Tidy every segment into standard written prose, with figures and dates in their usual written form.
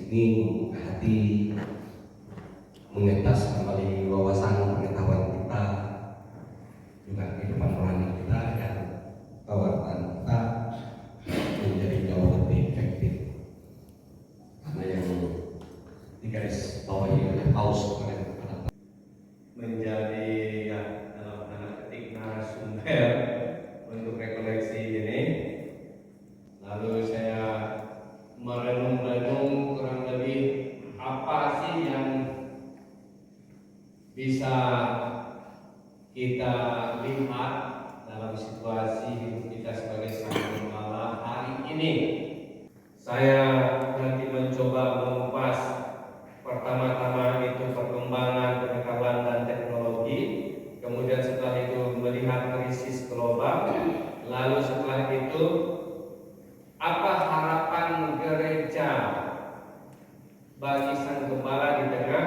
ini hati mengetas kembali wawasan pengetahuan kita, juga kehidupan rohani kita dan kewartaan kita menjadi jauh lebih efektif. Karena yang digaris bawahi oleh Paus kemarin menjadi dalam tanda petik narasumber untuk rekoleksi ini. Lalu saya merenung-renung kurang lebih apa sih yang bisa kita lihat dalam situasi hidup kita sebagai sang gembala hari ini. Saya nanti mencoba mengupas pertama-tama itu perkembangan pengetahuan dan teknologi, kemudian setelah itu melihat krisis global, lalu setelah itu apa harapan gereja bagi sang gembala di tengah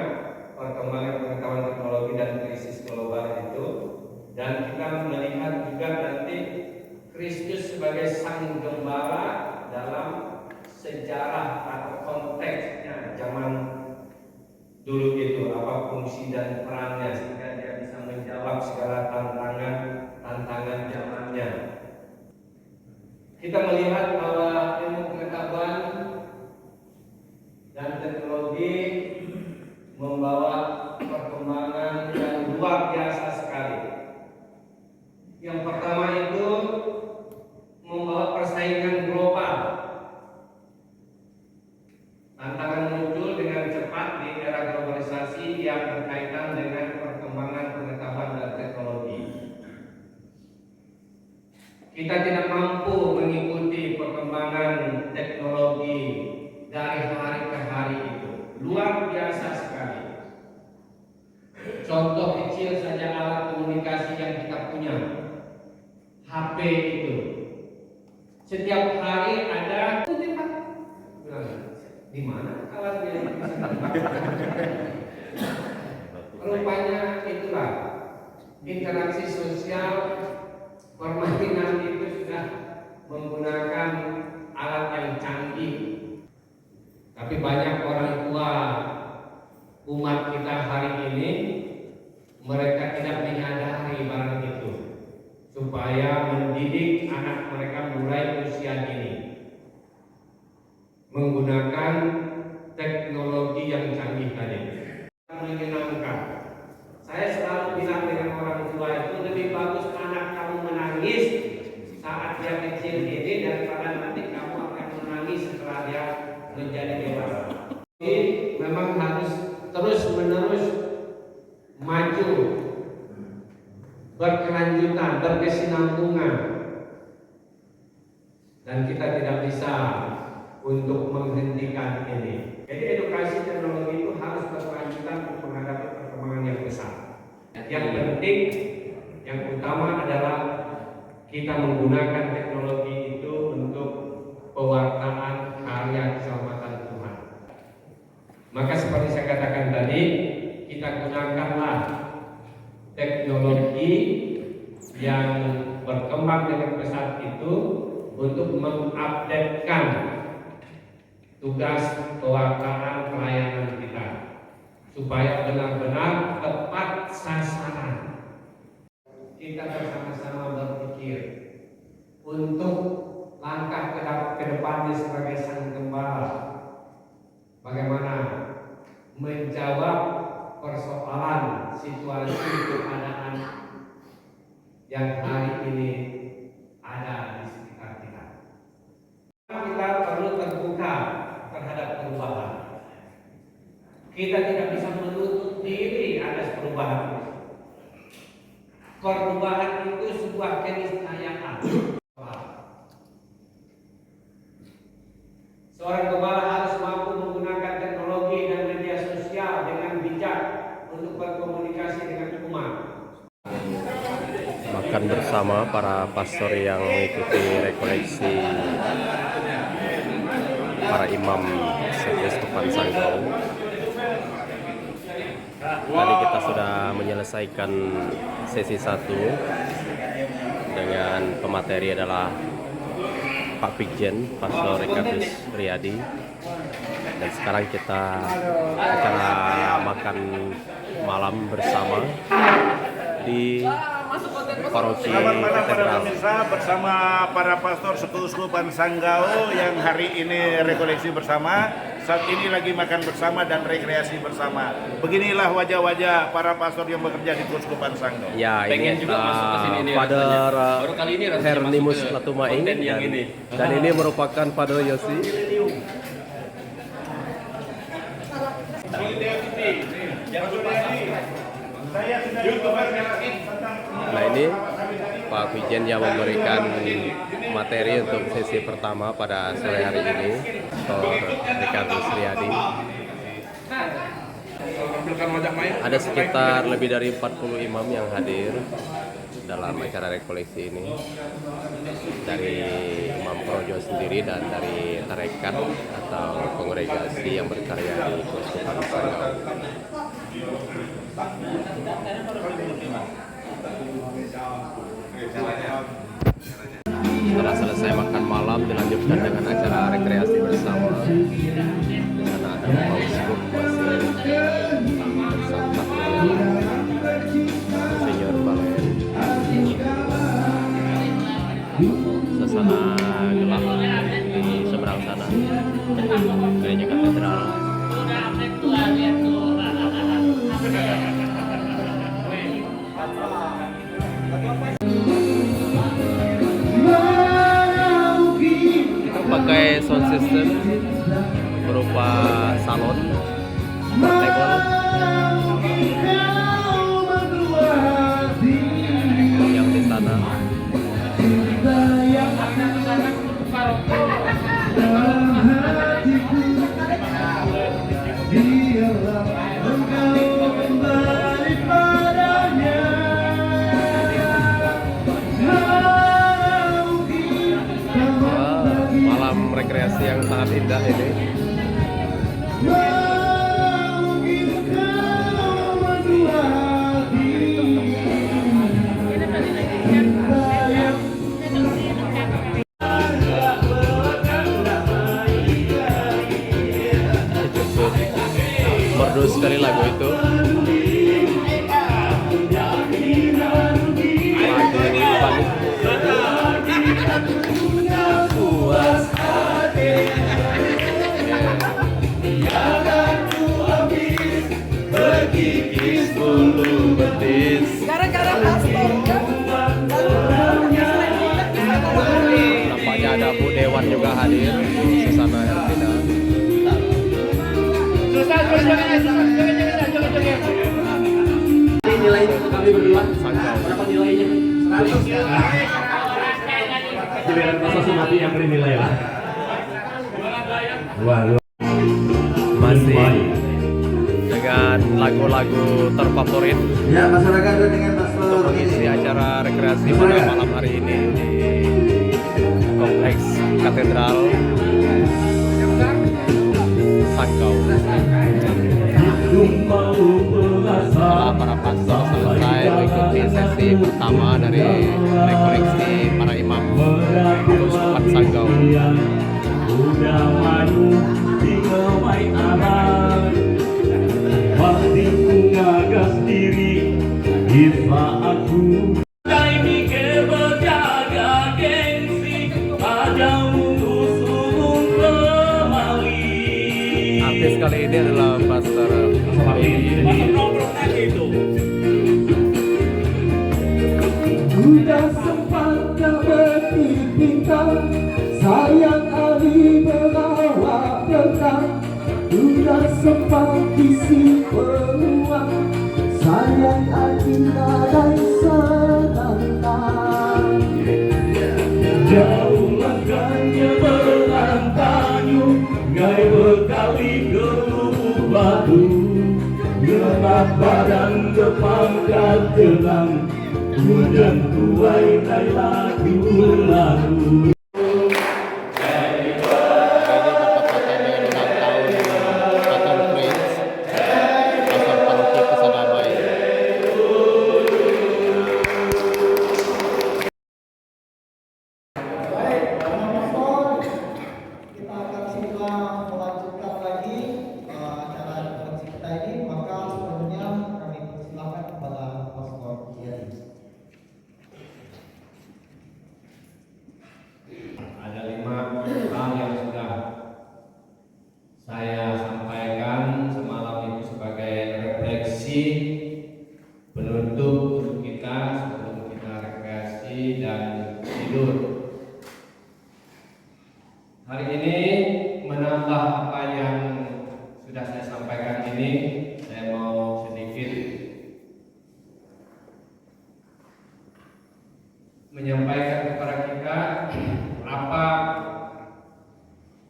perkembangan pengetahuan teknologi dan krisis global itu, dan kita melihat juga nanti Kristus sebagai sang gembala dalam sejarah atau konteksnya zaman dulu itu, apa fungsi dan perannya sehingga dia bisa menjawab segala tantangan zamannya. Kita melihat bahwa ilmu pengetahuan dan teknologi membawa perkembangan yang luar biasa sekali. Yang pertama itu membawa persaingan global. Tantangan muncul dengan cepat di era globalisasi yang berkaitan dengan perkembangan pengetahuan dan teknologi. Kita tidak mampu mengikuti perkembangan teknologi dari hari ke hari itu. Luar biasa sekali. Contoh kecil saja alat komunikasi yang kita punya, HP itu. Setiap hari ada di mana alatnya? Rupanya itulah interaksi sosial, permainan itu sudah menggunakan alat yang canggih. Tapi banyak orang tua umat kita hari ini, mereka tidak menyadari barang itu, supaya mendidik anak mereka mulai usia dini menggunakan teknologi yang canggih tadi. Menyenangkan. Saya selalu bilang dengan orang tua itu, lebih bagus anak kamu menangis saat dia kecil ini daripada nanti kamu akan menangis setelah dia menjadi dewasa. Jadi memang harus terus-menerus maju, berkelanjutan, berkesinambungan, dan kita tidak bisa untuk menghentikan ini. Jadi edukasi teknologi itu harus berkelanjutan untuk menghadapi perkembangan yang besar. Yang penting, yang utama adalah kita menggunakan teknologi itu untuk pewartaan karya keselamatan Tuhan. Maka seperti saya katakan tadi, kita gunakanlah teknologi yang berkembang dengan pesat itu untuk mengupdatekan tugas pewartaan pelayanan kita supaya benar-benar tepat sasaran. Kita bersama-sama berpikir untuk langkah ke depannya sebagai sang gembala, bagaimana menjawab persoalan situasi keadaan yang hari ini ada di sekitar kita. Kita perlu terbuka terhadap perubahan. Kita tidak bisa menutup diri atas perubahan. Perubahan itu sebuah keniscayaan. Seorang gembala harus mampu menggunakan teknologi dan media sosial dengan bijak untuk berkomunikasi dengan umat. Makan bersama para pastor yang mengikuti rekoleksi para imam Sekestupan Sanggau. Tadi kita sudah menyelesaikan sesi 1 dengan pemateri adalah Pak Pikjen, Pastor Rekadus Riyadi. Dan sekarang kita acara makan malam bersama di paroki Selamat malam para katedral. pemirsa bersama para pastor sekuskupan Sanggau yang hari ini rekoleksi bersama. Saat ini lagi makan bersama dan rekreasi bersama. Beginilah wajah-wajah para pastor yang bekerja di Kuskupan Sanggau. Ya, Pengen ini juga masuk ke sini nih Father rasanya. Baru kali ini rasanya Hernimus masuk ke Latumaing konten yang dan, ini. dan ini merupakan Father Yosi. Nah ini Pak Wijen yang memberikan materi untuk sesi pertama pada sore hari ini, Dr. Ricardo Sriadi. Ada sekitar lebih dari 40 imam yang hadir dalam acara rekoleksi ini, dari Imam Projo sendiri dan dari tarekat atau kongregasi yang berkarya di Kuskupan Sanggau. Setelah selesai makan malam dilanjutkan dengan acara rekreasi bersama. Di sana ada Paus Group masih bersantap dengan Senior Balen. Suasana gelap di seberang sana, gereja katedral. Pakai sound system berupa salon, portable yang di sana. Malam rekreasi yang sangat indah ini. Merdu sekali lagu itu. Lagu ini bagus. Puas hati. Bergigis bulu betis. Gara-gara pastor kan Nampaknya ada Bu Dewan juga hadir di sana Hertina. Nilai kami berdua. Sanggau. Berapa nilainya? 100. Giliran prestasi mati yang bernilai lah. Masih dengan lagu-lagu terfavorit Ya, masyarakat dengan pastor untuk mengisi acara rekreasi pada malam hari ini di Kompleks Katedral Sanggau. Setelah para pastor selesai mengikuti sesi pertama dari rekoleksi para imam Kuskupan Sanggau. Udah maju tinggal main aman, pasti ngagas diri bisa aku. Ini berjaga gengsi, ada sulung kemari. Artis kali ini adalah Pastor Udah sempat tak berpikir sayang Ali berawak dekat. Udah sempat isi peluang sayang Ali nadai senantang. Jauh langkahnya berantanyu, ngai berkali geluh batu. Gelap badan depan tenang, hujan tuai nai lagu-lagu. Ini bertepatan dengan ulang tahun Pastor Prince, Pastor Paroki Kesadamai. Kita akan segera melanjutkan lagi dan tidur. Hari ini menambah apa yang sudah saya sampaikan ini, saya mau sedikit menyampaikan kepada kita apa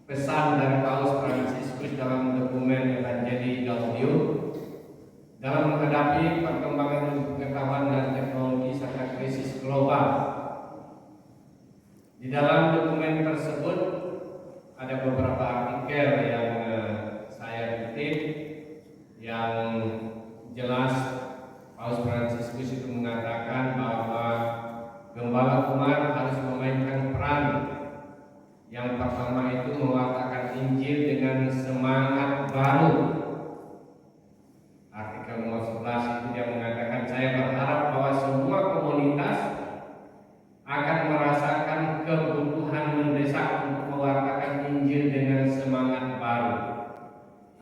pesan dari Paus Fransiskus dalam dokumen Evangelii Gaudium dalam menghadapi perkembangan pengetahuan dan teknologi serta krisis global. Di dalam dokumen tersebut ada beberapa artikel yang saya kutip yang jelas Paus Fransiskus itu mengatakan bahwa Gembala umat harus memainkan peran. Yang pertama itu mewartakan Injil dengan semangat baru. Artikel nomor 11 itu dia mengatakan, saya berharap bahwa semua komunitas akan merasakan kebutuhan mendesak untuk mewartakan Injil dengan semangat baru,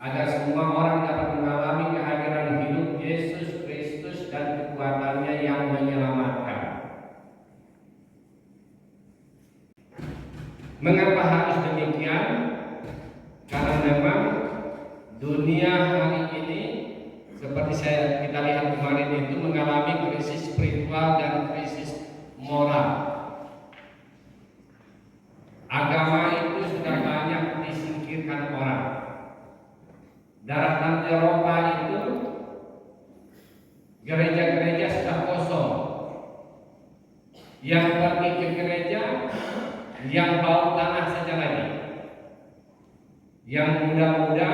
agar semua orang dapat mengalami kehadiran hidup Yesus Kristus dan kekuatannya yang menyelamatkan. Mengapa harus demikian? Karena memang dunia hari ini seperti kita lihat kemarin itu mengalami krisis spiritual dan krisis moral. Agama itu sudah banyak disingkirkan orang. Daratan Eropa itu gereja-gereja sudah kosong. Yang pergi ke gereja yang bau tanah saja lagi. Yang muda-muda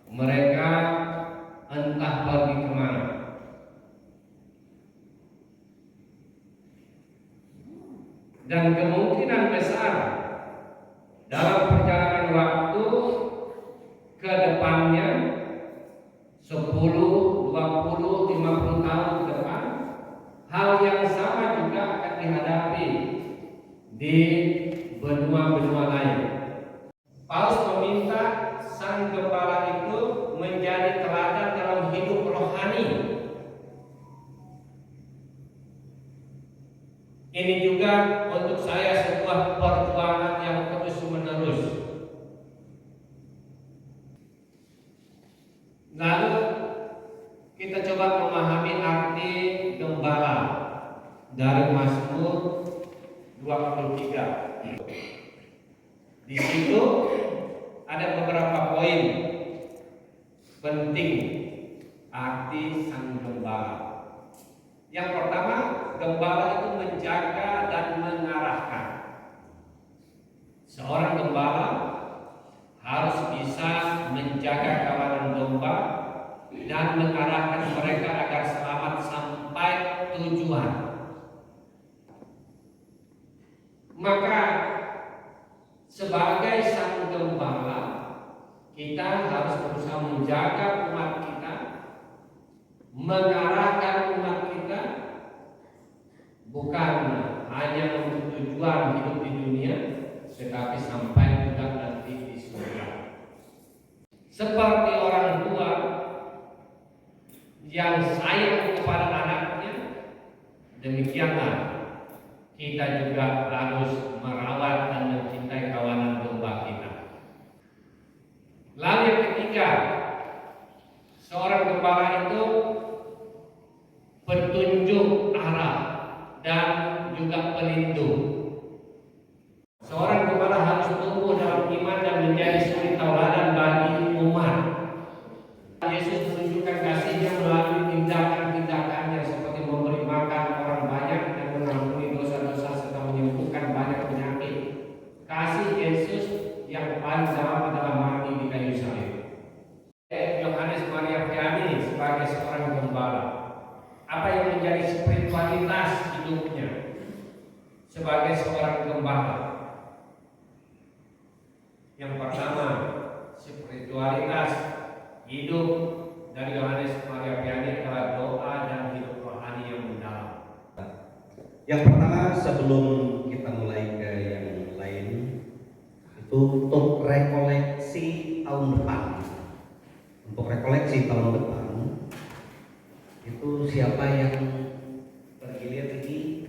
mereka entah pergi kemana. Dan kemungkinan besar dalam perjalanan waktu ke depannya 10, 20, 50 tahun ke depan, hal yang sama juga akan dihadapi di benua-benua lain. Paus meminta sang gembala itu menjadi teladan dalam hidup rohani. Ini juga untuk saya sebuah perjuangan yang terus-menerus. Lalu kita coba memahami arti gembala dari Mazmur 23. Di situ ada beberapa poin penting arti sang gembala. Yang pertama, gembala itu menjaga dan mengarahkan. Seorang gembala harus bisa menjaga kawanan domba dan mengarahkan mereka agar selamat sampai tujuan. Maka sebagai sang gembala, kita harus berusaha menjaga umat kita, mengarahkan umat kita, bukan hanya untuk tujuan hidup di dunia, tetapi sampai juga nanti di surga. Seperti orang tua yang sayang kepada anaknya, demikianlah kita juga harus merawat dan mencintai kawanan domba kita. Lalu yang ketiga, seorang gembala itu petunjuk arah dan juga pelindung. Seorang gembala harus tumbuh dalam iman dan menjadi suri tauladan bagi umat. Yesus menunjukkan kasih-Nya melalui tindakan-tindakannya seperti memberi makan orang banyak dan mengampuni dosa-dosa serta menyembuhkan banyak penyakit. Kasih Yesus yang paling dalam adalah mati di kayu salib. Yohanes Maria Vianney sebagai seorang gembala, apa yang menjadi spiritualitas hidupnya sebagai seorang gembala? Yang pertama, spiritualitas hidup dari Yohanes Maria Vianney adalah doa dan hidup rohani yang mendalam. Yang pertama, sebelum kita mulai ke yang lain, itu untuk rekoleksi tahun depan. Untuk rekoleksi tahun depan, itu siapa yang bergilir ini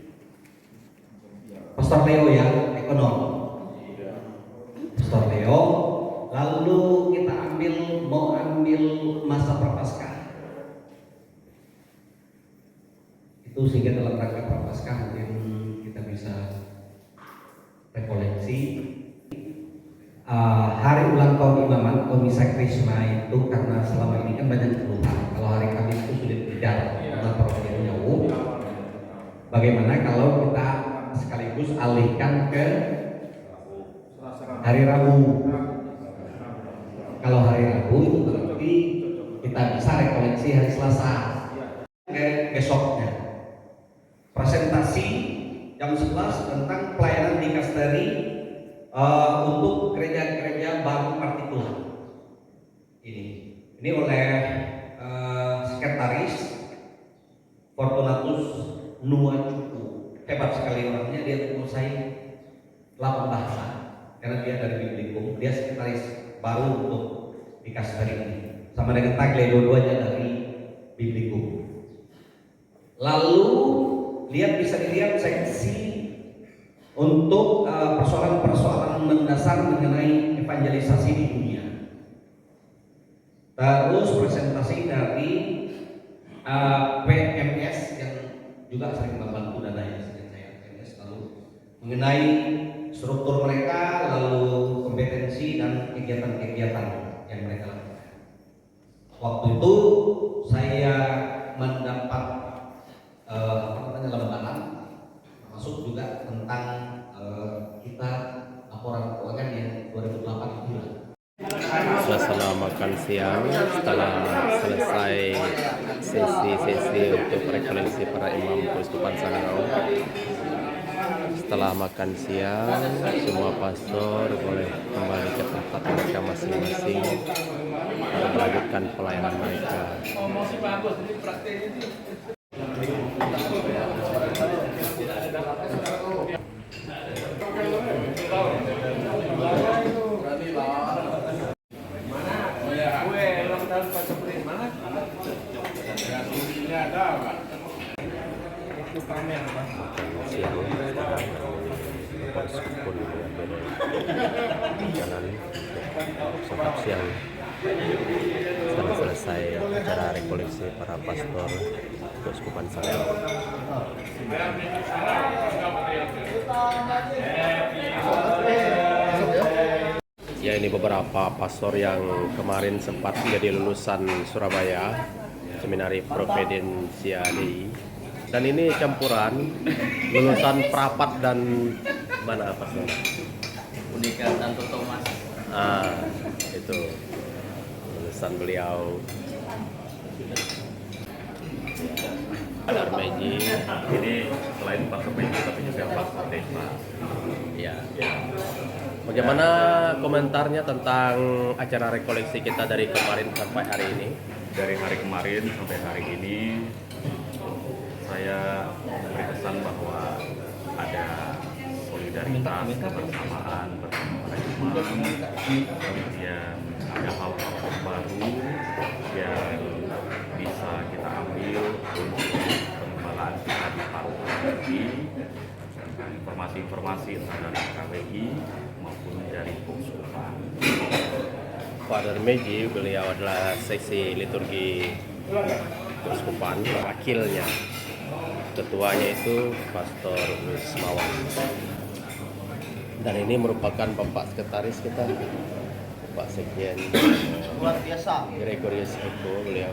Pastor Leo ya, ekonom. Pastor Leo. Lalu kita mau ambil masa prapaskah. Itu sehingga dalam rangka prapaskah mungkin kita bisa rekoleksi. Hari ulang tahun imaman atau misa Krisma itu karena selama ini kan banyak keluhan. Kalau hari Kamis itu sulit kejar karena parokianya jauh. Bagaimana kalau kita sekaligus alihkan ke hari Rabu? Kalau hari Rabu itu berarti kita bisa rekoleksi hari Selasa ke besoknya. Presentasi jam 11 tentang pelayanan dikasteri untuk gereja-gereja baru partikular. Ini oleh sekretaris Fortunatus Nuwacuku. Hebat sekali orangnya, dia menguasai 8 bahasa karena dia dari Biblikum. Dia sekretaris baru untuk dikasteri ini, sama dengan Tagle, dua-duanya dari Biblikum. Lalu bisa dilihat seksi untuk persoalan-persoalan mendasar mengenai evangelisasi di dunia. Terus presentasi dari PMS yang juga sering membantu dana yang sering saya PMS, lalu mengenai struktur mereka, lalu kompetensi dan kegiatan-kegiatan yang mereka lakukan. Waktu itu saya mendapat lembaran, masuk juga tentang kita laporan keuangan yang 2008 itu. Suasana makan siang setelah selesai sesi-sesi untuk rekoleksi para imam Keuskupan Sanggau. Setelah makan siang, semua pastor boleh kembali ke tempat mereka masing-masing untuk melanjutkan pelayanan mereka. Santap siang setelah selesai acara rekoleksi para pastor Keuskupan Sanggau. Ya, ini beberapa pastor yang kemarin sempat menjadi lulusan Surabaya Seminari Providensia DI, dan ini campuran lulusan Prapat dan mana pastor? Unika Santo Thomas. Itu lulusan beliau. Pak Meji, Ini selain Pastor Meji tapi juga Pastor Desa. ya. Bagaimana komentarnya tentang acara rekoleksi kita dari kemarin sampai hari ini? Dari hari kemarin sampai hari ini saya memberi pesan bahwa ada solidaritas, kebersamaan bersama para imam, kemudian ada hal-hal baru yang bisa kita ambil untuk pengembalaan kita di paroki, informasi-informasi entah dari KWI maupun dari Keuskupan. Father Meji, beliau adalah seksi liturgi Keuskupan, wakilnya. Ketuanya itu Pastor Wismawan. Dan ini merupakan Bapak Sekretaris kita, Bapak Sekjen Luar biasa. Gregorius Eko, beliau